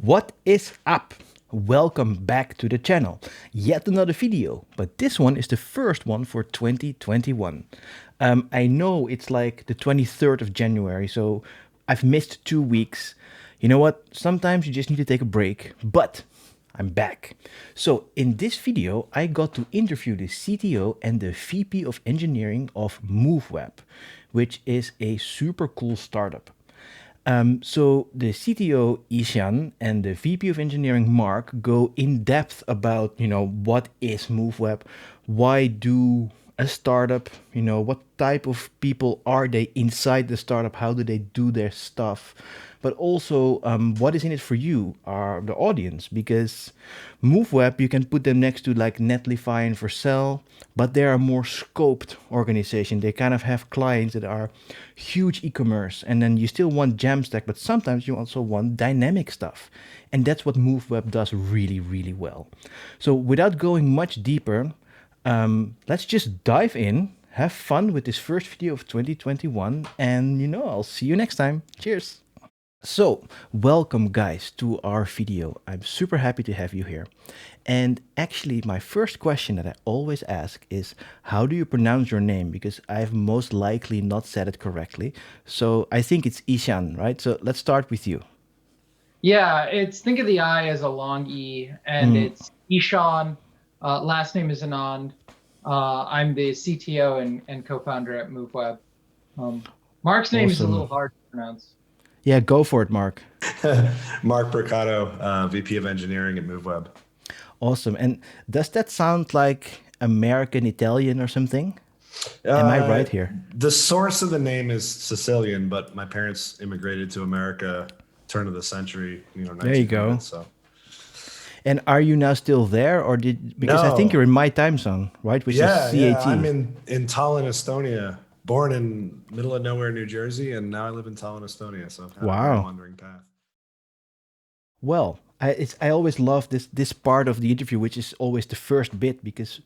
What is up? Welcome back to the channel. Yet another video, but this one is the first one for 2021. I know it's like the 23rd of January, so I've missed 2 weeks. You know what? Sometimes you just need to take a break, but I'm back. So in this video, I got to interview the CTO and the VP of engineering of Moovweb, which is a super cool startup. So the CTO Ishan and the VP of Engineering Mark go in depth about what is Moovweb, why do a startup, what type of people are they inside the startup, how do they do their stuff, but also what is in it for you, the audience, because Moovweb, you can put them next to like Netlify and Vercel, but they are a more scoped organization. They kind of have clients that are huge e-commerce, and then you still want JAMstack, but sometimes you also want dynamic stuff. And that's what Moovweb does really, really well. So without going much deeper, let's just dive in, have fun with this first video of 2021, and I'll see you next time. Cheers. So, welcome guys to our video. I'm super happy to have you here. And actually, my first question that I always ask is, how do you pronounce your name? Because I've most likely not said it correctly. So I think it's Ishan, right? So let's start with you. Yeah, think of the I as a long E, and it's Ishan. Last name is Anand. I'm the CTO and co-founder at Moovweb. Mark's name is a little hard to pronounce. Yeah, go for it, Mark. Mark Brocado, VP of Engineering at Moovweb. Awesome. And does that sound like American Italian or something? Am I right here? The source of the name is Sicilian, but my parents immigrated to America turn of the century, There you go. So. And are you now still there, or because No. I think you're in my time zone, right? Which is CAT. Yeah, I'm in Tallinn, Estonia. Born in middle of nowhere, New Jersey, and now I live in Tallinn, Estonia. So kind of a wandering path. Well, I always love this part of the interview, which is always the first bit, because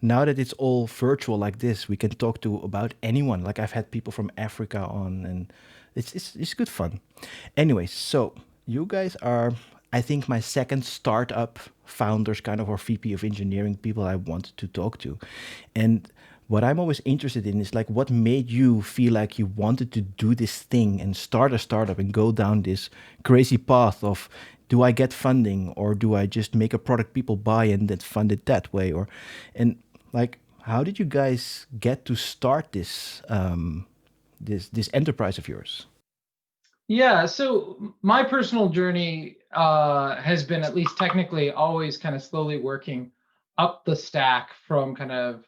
now that it's all virtual like this, we can talk to about anyone. Like I've had people from Africa on, and it's good fun. Anyways, so you guys are, I think, my second startup founders, kind of, or VP of engineering people I want to talk to. And what I'm always interested in is like, what made you feel like you wanted to do this thing and start a startup and go down this crazy path of, do I get funding, or do I just make a product people buy and then fund it that way? And like, how did you guys get to start this this enterprise of yours? Yeah, so my personal journey has been, at least technically, always kind of slowly working up the stack from kind of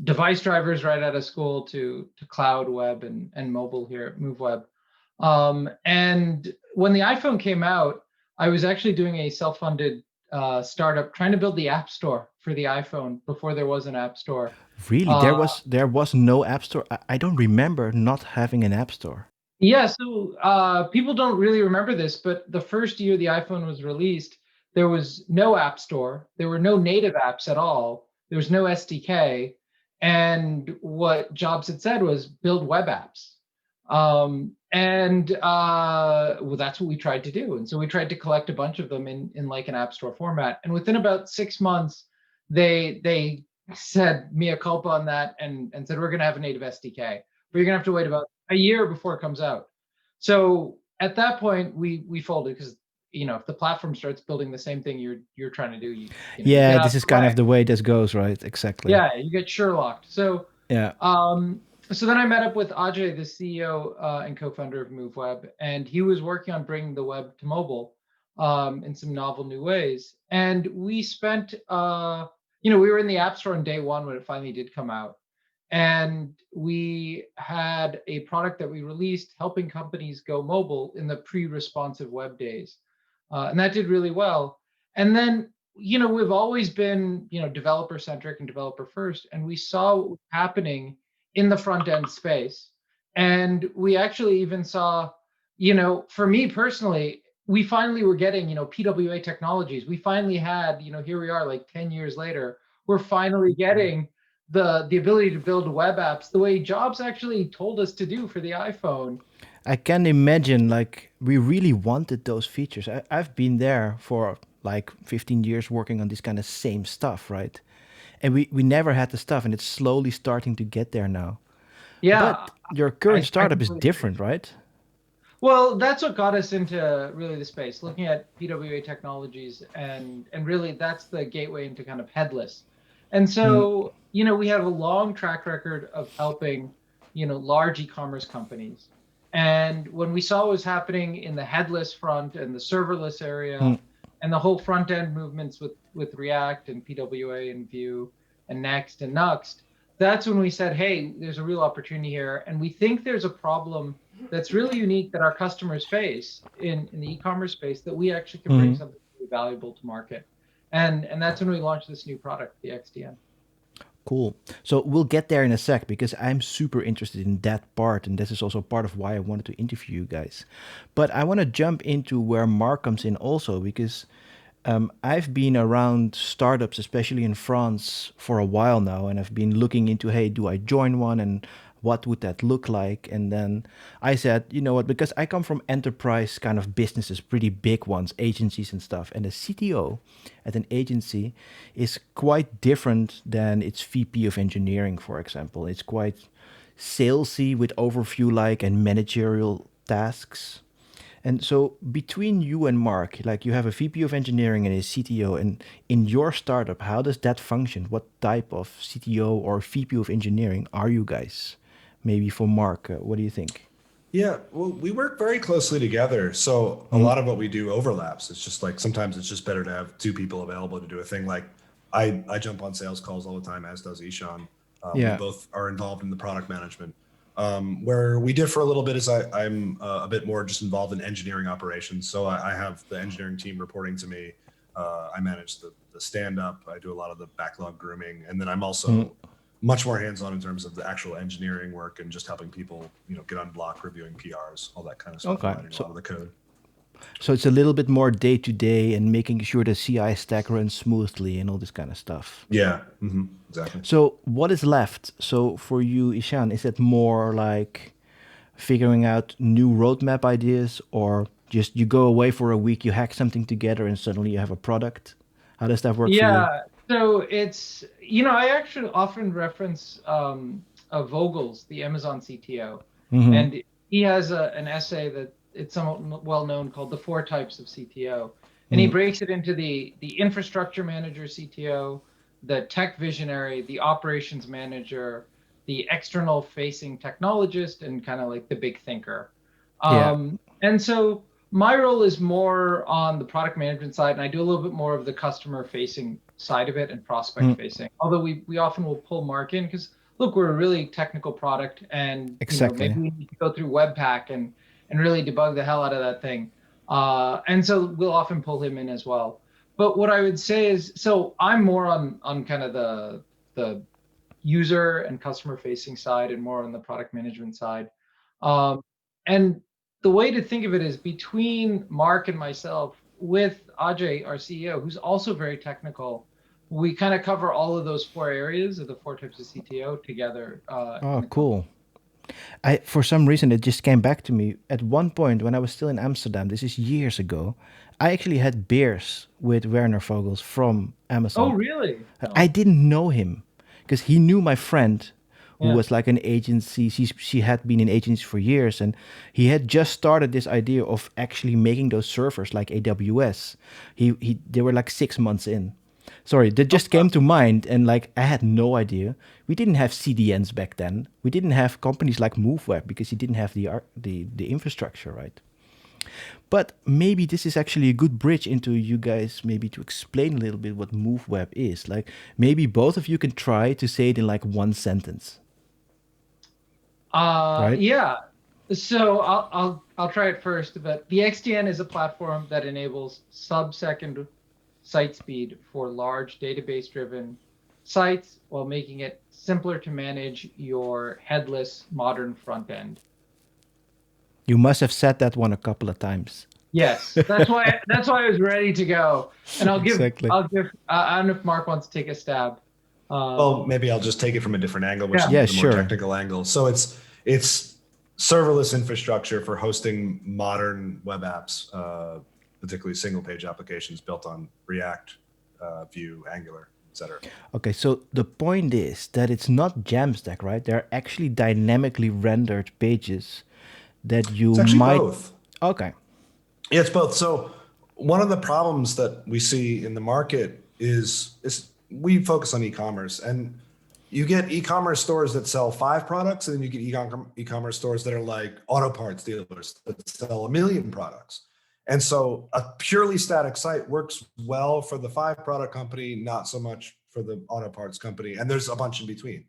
device drivers right out of school to cloud, web, and mobile here at Moovweb. And when the iPhone came out, I was actually doing a self-funded startup trying to build the App Store for the iPhone before there was an App Store. Really? There was no App Store? I don't remember not having an App Store. Yeah, so people don't really remember this, but the first year the iPhone was released, there was no App Store. There were no native apps at all. There was no SDK. And what Jobs had said was build web apps. Well, that's what we tried to do. And so we tried to collect a bunch of them in like an App Store format. And within about 6 months, they said mea culpa on that and said, we're going to have a native SDK, but you're going to have to wait about a year before it comes out. So at that point, we folded, because if the platform starts building the same thing you're trying to do, yeah, this is kind of the way this goes, right? Exactly. Yeah, you get Sherlocked. So yeah. So then I met up with Ajay, the CEO and co-founder of Moovweb, and he was working on bringing the web to mobile in some novel new ways. And we spent, we were in the App Store on day one when it finally did come out. And we had a product that we released helping companies go mobile in the pre-responsive web days. And that did really well. And then, we've always been, developer centric and developer first. And we saw what was happening in the front end space. And we actually even saw, for me personally, we finally were getting, PWA technologies. We finally had, here we are like 10 years later, we're finally getting the ability to build web apps the way Jobs actually told us to do for the iPhone. I can imagine, like, we really wanted those features. I've been there for like 15 years working on this kind of same stuff, right? And we never had the stuff, and it's slowly starting to get there now. Yeah, But your I, current I startup is completely agree. different, right? Well, that's what got us into really the space, looking at PWA technologies, and really that's the gateway into kind of headless. And Mm, so, we have a long track record of helping, large e-commerce companies. And when we saw what was happening in the headless front and the serverless area mm, and the whole front end movements with React and PWA and Vue and Next and Nuxt, that's when we said, hey, there's a real opportunity here. And we think there's a problem that's really unique that our customers face in the e-commerce space that we actually can bring mm. something really valuable to market. And that's when we launched this new product, the XDN. Cool. So we'll get there in a sec because I'm super interested in that part, and this is also part of why I wanted to interview you guys. But I want to jump into where Mark comes in also because I've been around startups, especially in France, for a while now, and I've been looking into, hey, do I join one, and what would that look like? And then I said, you know what, because I come from enterprise kind of businesses, pretty big ones, agencies and stuff, and the CTO at an agency is quite different than its VP of engineering, for example. It's quite salesy with overview like and managerial tasks. And so between you and Mark, like you have a VP of engineering and a CTO, and in your startup, how does that function? What type of CTO or VP of engineering are you guys? Maybe for Mark, what do you think? Yeah, well, we work very closely together. So a Mm, lot of what we do overlaps. It's just like sometimes it's just better to have two people available to do a thing. Like I jump on sales calls all the time, as does Ishan. We yeah. both are involved in the product management. Where we differ a little bit is I'm a bit more just involved in engineering operations. So I have the engineering team reporting to me. I manage the stand up. I do a lot of the backlog grooming, and then I'm Mm, also much more hands-on in terms of the actual engineering work and just helping people, get on block, reviewing PRs, all that kind of stuff, and okay. writing a lot So of the code. so it's a little bit more day to day and making sure the CI stack runs smoothly and all this kind of stuff. Yeah, exactly. So what is left? So for you, Ishan, is it more like figuring out new roadmap ideas, or just you go away for a week, you hack something together, and suddenly you have a product? How does that work for you? Yeah, so it's, I actually often reference Vogel's, the Amazon CTO, Mm-hmm. and he has an essay that it's somewhat well known called the Four Types of CTO, and he Mm, breaks it into the infrastructure manager CTO, the tech visionary, the operations manager, the external facing technologist, and kind of like the big thinker. yeah. And so my role is more on the product management side, and I do a little bit more of the customer facing side of it and prospect Mm, facing. Although we often will pull Mark in because look, we're a really technical product, and maybe exactly. we need to go through Webpack and really debug the hell out of that thing. And so we'll often pull him in as well. But what I would say is, so I'm more on kind of the user and customer facing side, and more on the product management side. And the way to think of it is between Mark and myself, with Ajay, our CEO, who's also very technical, we kind of cover all of those four areas of the four types of CTO together in Oh, the company. cool. I for some reason it just came back to me at one point when I was still in Amsterdam. This is years ago. I actually had beers with Werner Vogels from Oh, Amazon. really? I Oh, didn't know him because he knew my friend who yeah. was like an agency. She had been in agencies for years, and he had just started this idea of actually making those servers like AWS. They were like 6 months in. Sorry, that Oh, just came to mind, and like I had no idea. We didn't have CDNs back then. We didn't have companies like Moovweb because you didn't have the infrastructure, right? But maybe this is actually a good bridge into you guys maybe to explain a little bit what Moovweb is. Like maybe both of you can try to say it in like one sentence, right? yeah. So I'll try it first. But the XDN is a platform that enables sub-second site speed for large database-driven sites while making it simpler to manage your headless modern front end. You must have said that one a couple of times. Yes, that's why I was ready to go. And Exactly. I don't know if Mark wants to take a stab. Well, Um, maybe I'll just take it from a different angle, which is yeah. Yeah, the more sure. technical angle. So it's serverless infrastructure for hosting modern web apps, particularly single page applications built on React, Vue, Angular, etc. Okay, so the point is that it's not JAMstack, right? They're actually dynamically rendered pages that you It's actually might. both. Okay. Yeah, it's both. So one of the problems that we see in the market is we focus on e-commerce, and you get e-commerce stores that sell 5 products, and then you get e-commerce stores that are like auto parts dealers that sell 1,000,000 products. And so a purely static site works well for the 5 product company, not so much for the auto parts company. And there's a bunch in between.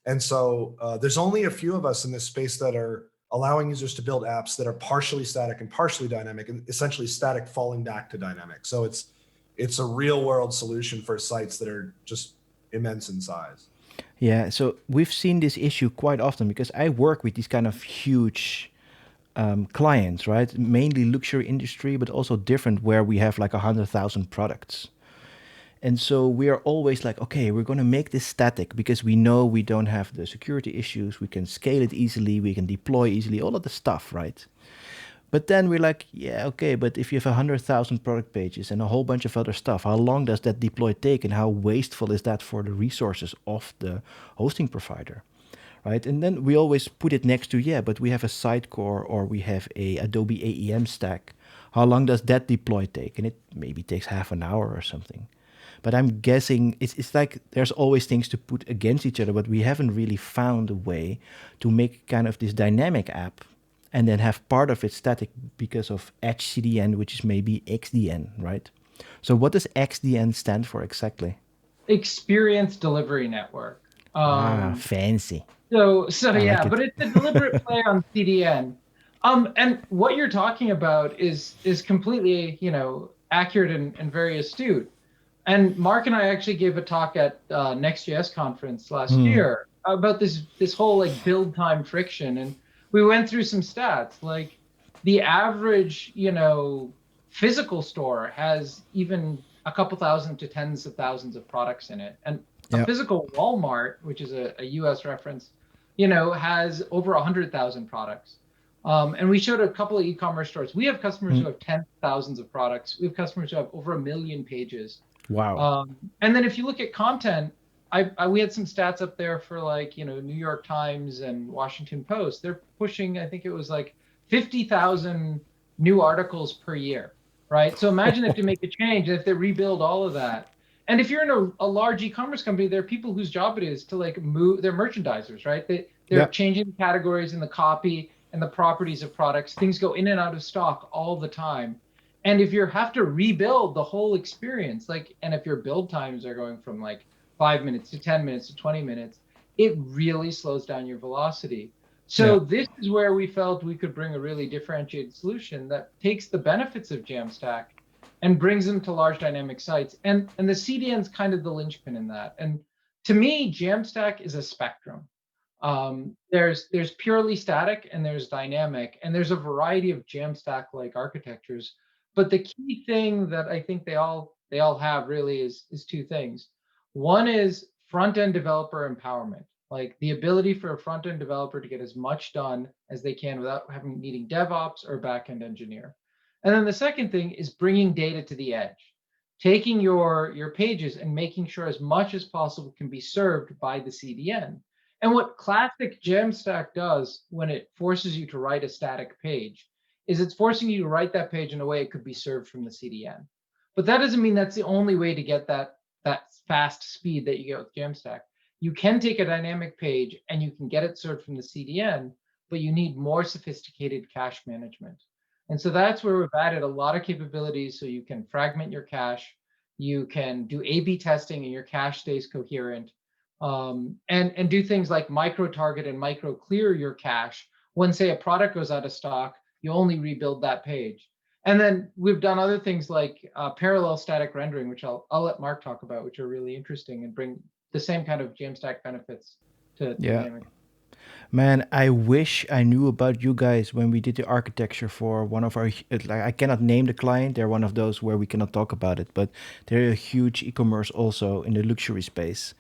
And so there's only a few of us in this space that are allowing users to build apps that are partially static and partially dynamic, and essentially static falling back to dynamic. So it's a real world solution for sites that are just immense in size. Yeah, so we've seen this issue quite often because I work with these kind of huge clients, right? Mainly luxury industry, but also different where we have like 100,000 products. And so we are always like, okay, we're going to make this static because we know we don't have the security issues. We can scale it easily. We can deploy easily, all of the stuff, right? But then we're like, yeah, okay, but if you have 100,000 product pages and a whole bunch of other stuff, how long does that deploy take and how wasteful is that for the resources of the hosting provider, right? And then we always put it next to, yeah, but we have a Sitecore or we have a Adobe AEM stack. How long does that deploy take? And it maybe takes half an hour or something. But I'm guessing it's like there's always things to put against each other, but we haven't really found a way to make kind of this dynamic app and then have part of it static because of Edge CDN, which is maybe XDN, right? So what does XDN stand for exactly? Experience Delivery Network. Fancy. So I like yeah, it. but it's a deliberate play on CDN. And what you're talking about is completely, accurate and very astute. And Mark and I actually gave a talk at Next.js conference last year about this whole like build time friction, and we went through some stats. Like the average, physical store has even a couple thousand to tens of thousands of products in it, and a Yeah. physical Walmart, which is a U.S. reference, has over 100,000 products. And we showed a couple of e-commerce stores. We have customers who have tens of thousands of products. We have customers who have over 1,000,000 pages. Wow. And then if you look at content, we had some stats up there for like, New York Times and Washington Post. They're pushing, I think it was like 50,000 new articles per year, right? So imagine if they make a change, if they rebuild all of that. And if you're in a large e-commerce company, there are people whose job it is to like move, they're merchandisers, right? They're changing the categories and the copy and the properties of products. Things go in and out of stock all the time. And if you have to rebuild the whole experience, and if your build times are going from like 5 minutes to 10 minutes to 20 minutes, it really slows down your velocity. So this is where we felt we could bring a really differentiated solution that takes the benefits of JAMstack and brings them to large dynamic sites. And the CDN is kind of the linchpin in that. And to me, JAMstack is a spectrum. There's purely static and there's dynamic, and there's a variety of JAMstack-like architectures. But the key thing that I think they all have really is 2 things. One is front-end developer empowerment, like the ability for a front-end developer to get as much done as they can without needing DevOps or back-end engineer. And then the second thing is bringing data to the edge, taking your pages and making sure as much as possible can be served by the CDN. And what classic JAMstack does when it forces you to write a static page is it's forcing you to write that page in a way it could be served from the CDN. But that doesn't mean that's the only way to get that fast speed that you get with JAMstack. You can take a dynamic page and you can get it served from the CDN, but you need more sophisticated cache management. And so that's where we've added a lot of capabilities so you can fragment your cache, you can do A/B testing and your cache stays coherent, and do things like micro-target and micro-clear your cache. When, say, a product goes out of stock, you only rebuild that page. And then we've done other things like parallel static rendering, which I'll let Mark talk about, which are really interesting and bring the same kind of JAMstack benefits to dynamic. Man, I wish I knew about you guys when we did the architecture for one of our, like, I cannot name the client. They're one of those where we cannot talk about it, but they're a huge e-commerce also in the luxury space.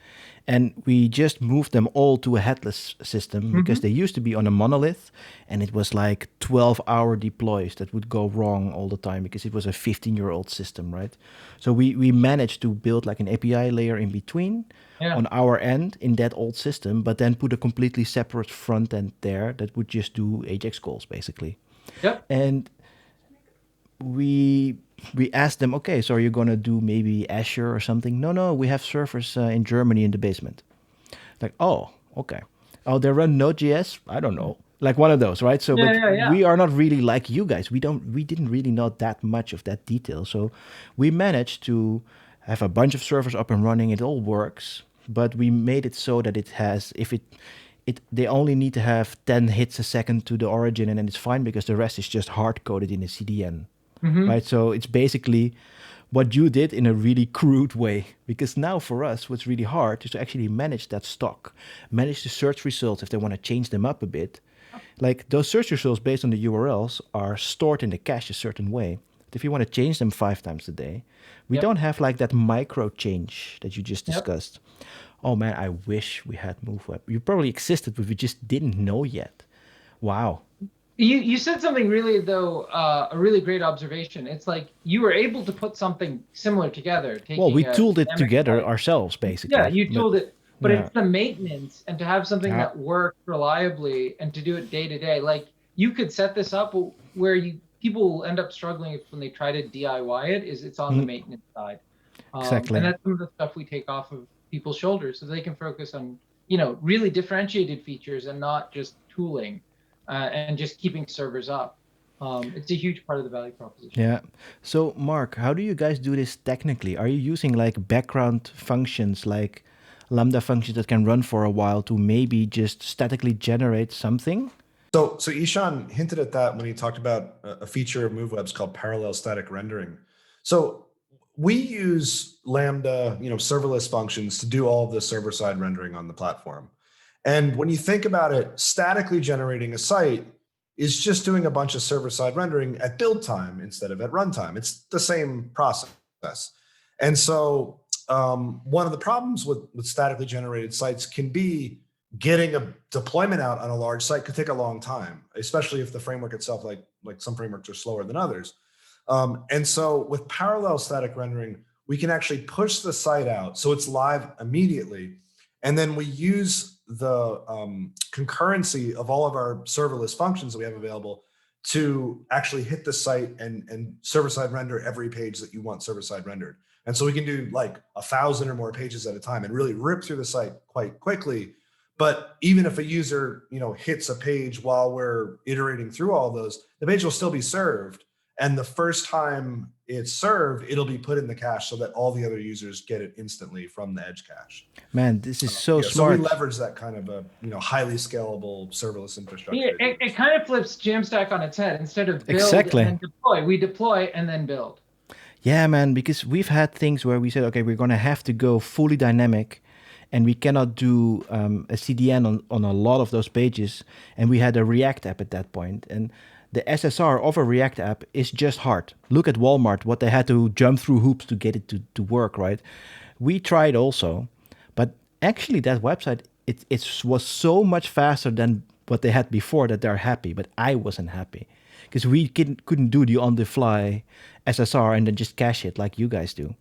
And we just moved them all to a headless system because they used to be on a monolith, and it was like 12-hour deploys that would go wrong all the time because it was a 15-year-old system, right? So we managed to build like an API layer in between on our end in that old system, but then put a completely separate front end there that would just do Ajax calls basically. Yep. And we asked them, okay, so are you going to do maybe Azure or something? No, we have servers in Germany in the basement. Like, oh, okay. Oh, they run Node.js? I don't know. Like one of those, right? So, but we are not really like you guys. We didn't really know that much of that detail. So we managed to have a bunch of servers up and running. It all works, but we made it so that it has, if they only need to have 10 hits a second to the origin, and then it's fine because the rest is just hard coded in a CDN. Right? So it's basically what you did in a really crude way. Because now for us, what's really hard is to actually manage that stock, manage the search results if they want to change them up a bit. Like those search results based on the URLs are stored in the cache a certain way. But if you want to change them 5 times a day, we don't have like that micro change that you just discussed. Oh man, I wish we had Moovweb. You probably existed, but we just didn't know yet. Wow. You said something really, though, a really great observation. It's like you were able to put something similar together. Well, we tooled it together ourselves, basically. Yeah, you tooled it. But it's the maintenance and to have something that works reliably and to do it day to day. Like you could set this up where people will end up struggling when they try to DIY it, it's on the maintenance side. Exactly. And that's some of the stuff we take off of people's shoulders so they can focus on, really differentiated features and not just tooling. And just keeping servers up. It's a huge part of the value proposition. Yeah. So, Mark, how do you guys do this technically? Are you using like background functions, like Lambda functions that can run for a while to maybe just statically generate something? So Ishan hinted at that when he talked about a feature of Moovweb's called parallel static rendering. So we use Lambda, serverless functions to do all of the server-side rendering on the platform. And when you think about it, statically generating a site is just doing a bunch of server-side rendering at build time instead of at runtime. It's the same process. And so one of the problems with statically generated sites can be getting a deployment out on a large site could take a long time, especially if the framework itself, like some frameworks are slower than others. And so with parallel static rendering, we can actually push the site out so it's live immediately. And then we use the concurrency of all of our serverless functions that we have available to actually hit the site and server-side render every page that you want server-side rendered. And so we can do like 1,000 or more pages at a time and really rip through the site quite quickly. But even if a user, hits a page while we're iterating through all those, the page will still be served. And the first time it's served, it'll be put in the cache so that all the other users get it instantly from the edge cache. Man, this is so smart. So we leverage that kind of a highly scalable serverless infrastructure. Yeah, it kind of flips JAMstack on its head. Instead of build and then deploy, we deploy and then build. Yeah, man, because we've had things where we said, okay, we're going to have to go fully dynamic, and we cannot do a CDN on a lot of those pages. And we had a React app at that point. And the SSR of a React app is just hard. Look at Walmart, what they had to jump through hoops to get it to work, right? We tried also, but actually that website, it was so much faster than what they had before that they're happy, but I wasn't happy because we couldn't do the on-the-fly SSR and then just cache it like you guys do.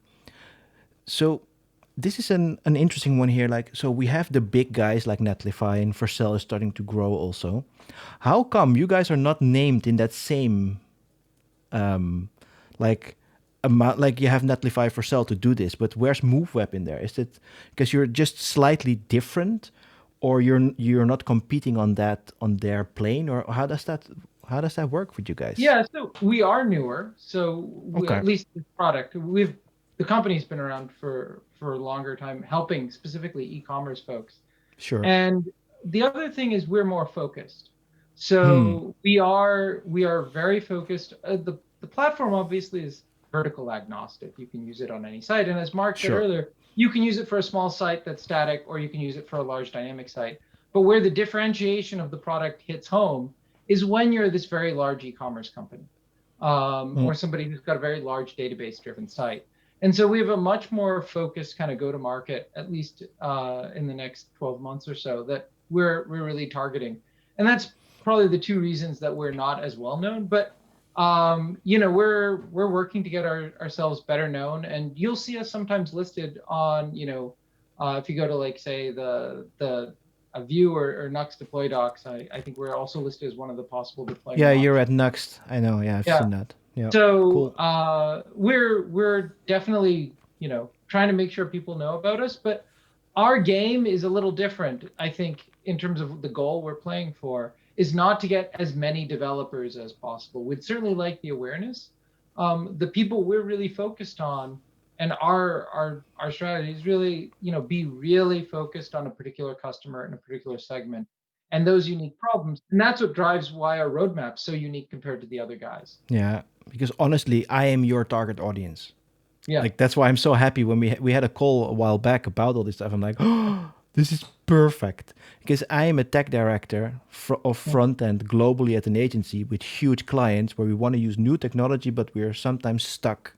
So this is an interesting one here. Like, so we have the big guys like Netlify and Vercel is starting to grow also. How come you guys are not named in that same, like you have Netlify Vercel to do this, but where's Moovweb in there? Is it because you're just slightly different, or you're not competing on their plane, or how does that work with you guys? Yeah, so we are newer. So at least the product, the company's been around for a longer time, helping specifically e-commerce folks. Sure. And the other thing is we're more focused. So we are very focused. The platform obviously is vertical agnostic. You can use it on any site. And as Mark said earlier, you can use it for a small site that's static, or you can use it for a large dynamic site. But where the differentiation of the product hits home is when you're this very large e-commerce company or somebody who's got a very large database-driven site. And so we have a much more focused kind of go-to-market, at least in the next 12 months or so, that we're really targeting. And that's probably the two reasons that we're not as well known. But we're working to get ourselves better known, and you'll see us sometimes listed on, if you go to like say the a Vue or Nux deploy docs, I think we're also listed as one of the possible deployment Yeah, you're options. at Nuxt. I know. Yeah, I've Yeah. seen that. Yeah. So Cool. we're definitely trying to make sure people know about us, but our game is a little different. I think in terms of the goal we're playing for is not to get as many developers as possible. We'd certainly like the awareness. The people we're really focused on, and our strategy is really be really focused on a particular customer in a particular segment and those unique problems, and that's what drives why our roadmap's so unique compared to the other guys. Yeah, because honestly, I am your target audience. Yeah. Like that's why I'm so happy when we had a call a while back about all this stuff. I'm like, oh, this is perfect because I am a tech director of front end globally at an agency with huge clients where we want to use new technology, but we are sometimes stuck,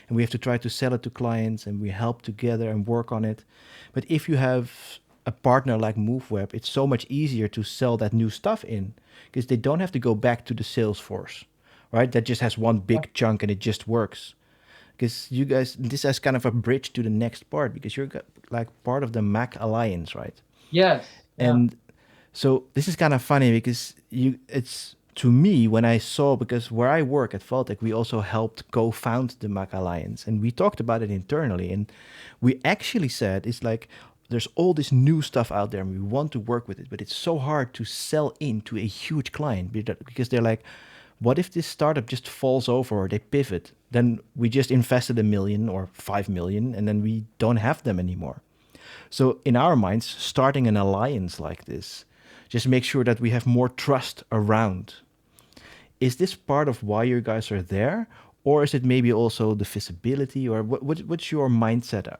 and we have to try to sell it to clients, and we help together and work on it. But if you have a partner like Moovweb, it's so much easier to sell that new stuff in because they don't have to go back to the sales force, right? That just has one big chunk and it just works. Because you guys, this is kind of a bridge to the next part because you're like part of the Mac Alliance, right? Yes. Yeah. And so this is kind of funny because it's to me when I saw, because where I work at Valtech, we also helped co-found the Mac Alliance, and we talked about it internally, and we actually said it's like there's all this new stuff out there and we want to work with it, but it's so hard to sell into a huge client because they're like, what if this startup just falls over or they pivot? Then we just invested $1 million or 5 million and then we don't have them anymore. So in our minds, starting an alliance like this just make sure that we have more trust around. Is this part of why you guys are there? Or is it maybe also the visibility, or what's your mindset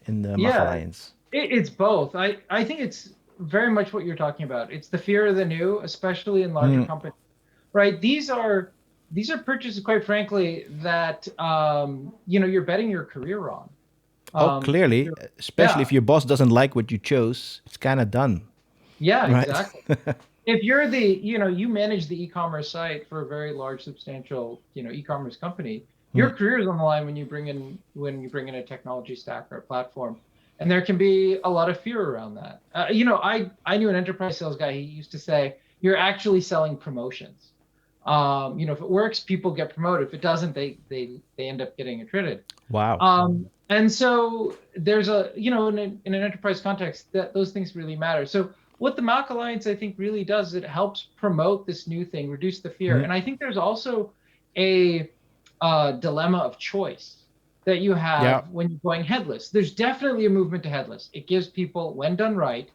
in the Mac Yeah. Alliance? It's both. I think it's very much what you're talking about. It's the fear of the new, especially in larger companies, right? These are purchases, quite frankly, that you're betting your career on. Oh, If clearly, especially yeah, if your boss doesn't like what you chose, it's kind of done, yeah, right? exactly. If you're you manage the e-commerce site for a very large, substantial, e-commerce company, your career is on the line when you bring in a technology stack or a platform, and there can be a lot of fear around that. I knew an enterprise sales guy. He used to say, "You're actually selling promotions. If it works, people get promoted. If it doesn't, they end up getting attrited." Wow. And so there's in an enterprise context that those things really matter. So what the Mac Alliance, I think, really does is it helps promote this new thing, reduce the fear. And I think there's also a dilemma of choice that you Yeah. have when you're going headless. There's definitely a movement to headless. It gives people, when done right,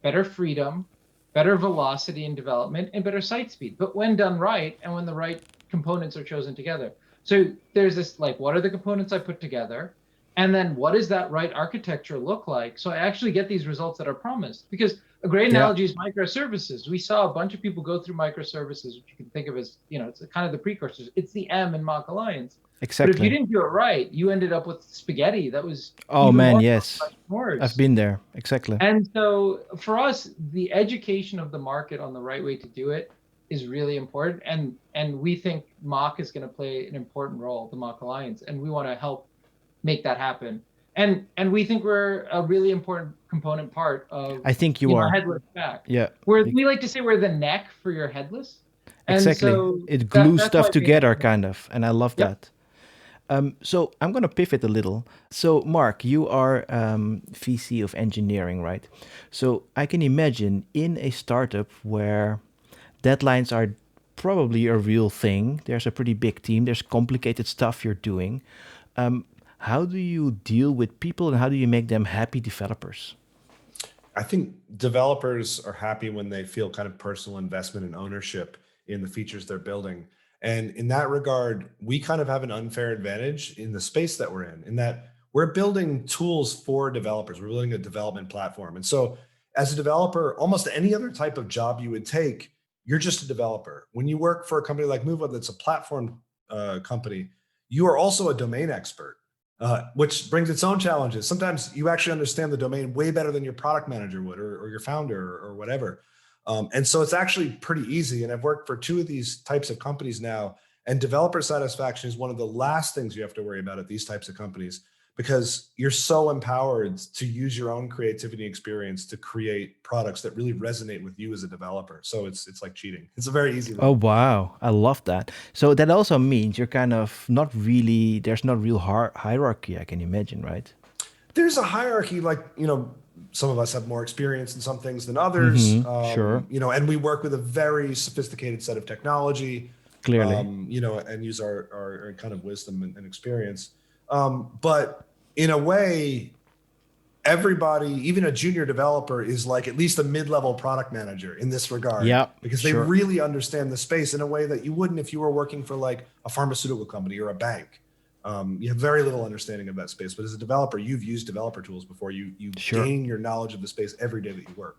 better freedom, better velocity in development, and better site speed. But when done right, and when the right components are chosen together. So there's this, like, what are the components I put together? And then what does that right architecture look like? So I actually get these results that are promised. Because a great Yeah. analogy is microservices. We saw a bunch of people go through microservices, which you can think of as, it's kind of the precursors. It's the M in Mac Alliance. But if you Exactly. didn't do it right, you ended up with spaghetti that was Oh even man, more yes. I've worse. been there. Exactly. And so for us, the education of the market on the right way to do it is really important. And we think Mach is going to play an important role, the Mach Alliance, and we want to help make that happen. And we think we're a really important component part of I think you are. headless stack. Yeah. We like to say we're the neck for your headless. And Exactly. so It glues that's stuff why together, kind of, and I love Yep. that. So I'm going to pivot a little. So Mark, you are VC of engineering, right? So I can imagine in a startup where deadlines are probably a real thing. There's a pretty big team. There's complicated stuff you're doing. How do you deal with people, and how do you make them happy developers? I think developers are happy when they feel kind of personal investment and ownership in the features they're building. And in that regard, we kind of have an unfair advantage in the space that we're in that we're building tools for developers. We're building a development platform. And so as a developer, almost any other type of job you would take, you're just a developer. When you work for a company like Moovweb, that's a platform company, you are also a domain expert. which brings its own challenges. Sometimes you actually understand the domain way better than your product manager would, or your founder, or whatever. And so it's actually pretty easy. And I've worked for 2 of these types of companies now. And developer satisfaction is one of the last things you have to worry about at these types of companies, because you're so empowered to use your own creativity and experience to create products that really resonate with you as a developer. So it's like cheating. It's a very easy Oh role. wow, I love that. So that also means you're kind of not really there's not real hierarchy, I can imagine, right? There's a hierarchy, like, some of us have more experience in some things than others, Mm-hmm. Sure. and we work with a very sophisticated set of technology, Clearly. and use our kind of wisdom and experience. But in a way, everybody, even a junior developer, is like at least a mid-level product manager in this regard, Yeah, because they sure. really understand the space in a way that you wouldn't if you were working for like a pharmaceutical company or a bank. You have very little understanding of that space, but as a developer, you've used developer tools before. You Sure. gain your knowledge of the space every day that you work.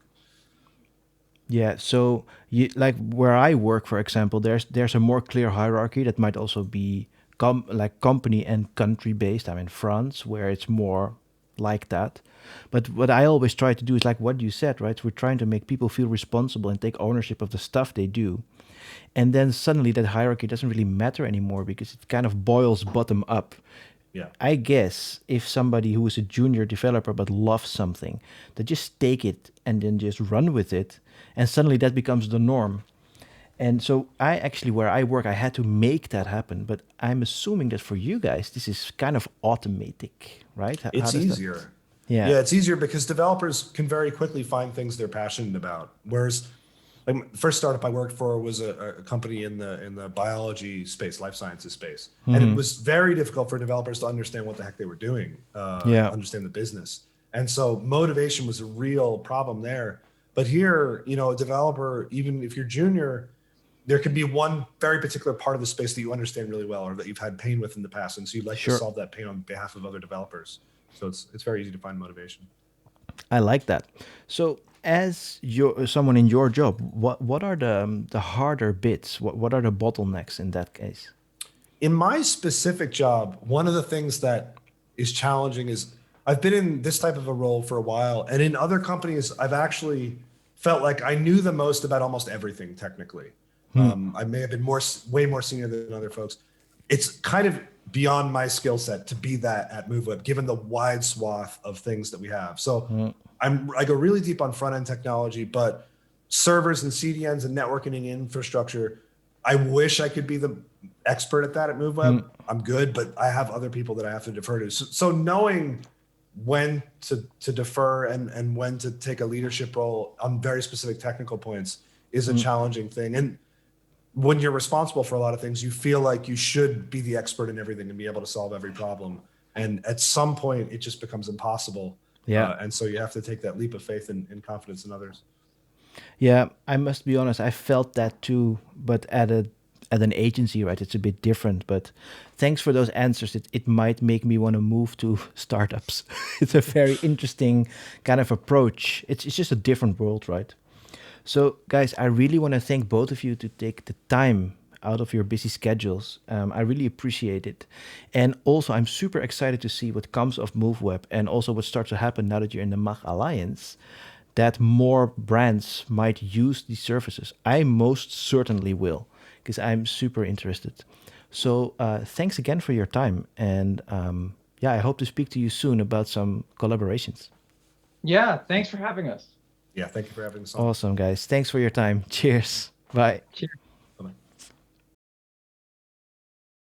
Yeah, so you like where I work, for example, there's a more clear hierarchy that might also be like company and country based. I'm in France, where it's more like that. But what I always try to do is like what you said, right? We're trying to make people feel responsible and take ownership of the stuff they do. And then suddenly that hierarchy doesn't really matter anymore because it kind of boils bottom up. Yeah. I guess if somebody who is a junior developer but loves something, they just take it and then just run with it, and suddenly that becomes the norm. And so I actually, where I work, I had to make that happen. But I'm assuming that for you guys, this is kind of automatic, right? How It's does that? easier. Yeah. Yeah, it's easier because developers can very quickly find things they're passionate about. Whereas, like, the first startup I worked for was a company in the biology space, life sciences space, and it Hmm. was very difficult for developers to understand what the heck they were doing, Yeah. understand the business, and so motivation was a real problem there. But here, a developer, even if you're junior, there could be one very particular part of the space that you understand really well, or that you've had pain with in the past, and so you'd like to Sure. solve that pain on behalf of other developers. So it's very easy to find motivation. I like that. So, as someone in your job, what are the harder bits? What are the bottlenecks in that case? In my specific job, one of the things that is challenging is I've been in this type of a role for a while, and in other companies, I've actually felt like I knew the most about almost everything technically. Hmm. I may have been way more senior than other folks. It's kind of beyond my skill set to be that at Moovweb, given the wide swath of things that we have. So Hmm. I go really deep on front end technology, but servers and CDNs and networking infrastructure, I wish I could be the expert at that at Hmm. Moovweb. I'm good, but I have other people that I have to defer to. So knowing when to defer and when to take a leadership role on very specific technical points is a Hmm. challenging thing. And when you're responsible for a lot of things, you feel like you should be the expert in everything and be able to solve every problem. And at some point, it just becomes impossible. Yeah. And so you have to take that leap of faith and confidence in others. Yeah, I must be honest, I felt that too, but at an agency, right? It's a bit different. But thanks for those answers. It might make me want to move to startups. It's a very interesting kind of approach. It's just a different world, right? So, guys, I really want to thank both of you to take the time out of your busy schedules. I really appreciate it. And also, I'm super excited to see what comes of Moovweb and also what starts to happen now that you're in the Mach Alliance, that more brands might use these services. I most certainly will, because I'm super interested. So, thanks again for your time. And yeah, I hope to speak to you soon about some collaborations. Yeah, thanks for having us. Yeah, thank you for having us on. Awesome, guys. Thanks for your time. Cheers. Bye. Cheers.